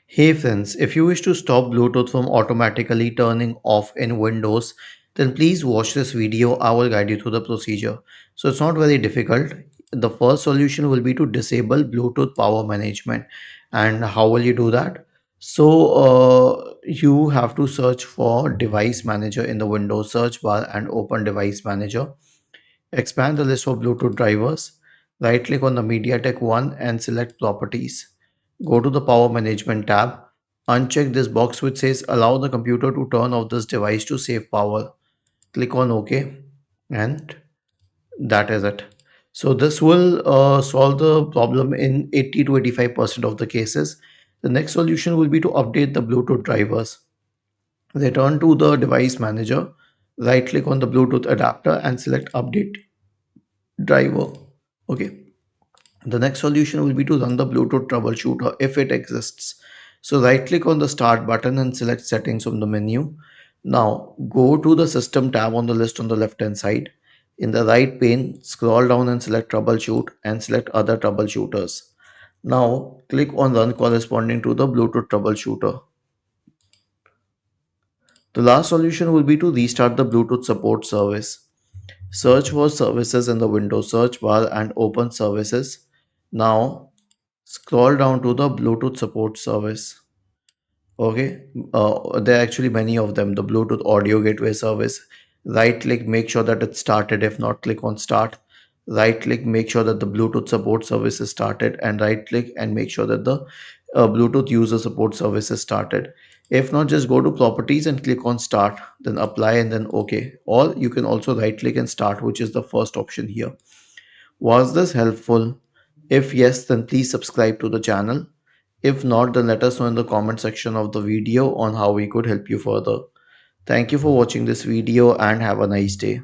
Hey friends, if you wish to stop Bluetooth from automatically turning off in Windows, then please watch this video. I will guide you through the procedure. So it's not very difficult. The first solution will be to disable Bluetooth power management. And how will you do that? You have to search for device manager in the Windows search bar and open device manager. Expand the list of Bluetooth drivers. Right click on the MediaTek one and select properties. Go to the power management tab. Uncheck this box which says allow the computer to turn off this device to save power. Click on OK and that is it. So this will solve the problem in 80 to 85% of the cases. The next solution will be to update the Bluetooth drivers. Return to the device manager. Right click on the Bluetooth adapter and select update driver. Okay. The next solution will be to run the Bluetooth troubleshooter if it exists. So right click on the start button and select settings from the menu. Now go to the system tab on the list on the left hand side. In the right pane, scroll down and select troubleshoot and select other troubleshooters. Now click on run corresponding to the Bluetooth troubleshooter. The last solution will be to restart the Bluetooth support service. Search for services in the Windows search bar and open services. Now scroll down to the Bluetooth support service. Okay, there are actually many of them. The Bluetooth audio gateway service. Right click, make sure that it's started. If not, click on start. Right click, make sure that the Bluetooth support service is started, and right click and make sure that the Bluetooth user support service is started. If not, just go to properties and click on start, then apply and then OK. Or you can also right click and start, which is the first option here. Was this helpful? If yes, then please subscribe to the channel. If not, then let us know in the comment section of the video on how we could help you further. Thank you for watching this video and have a nice day.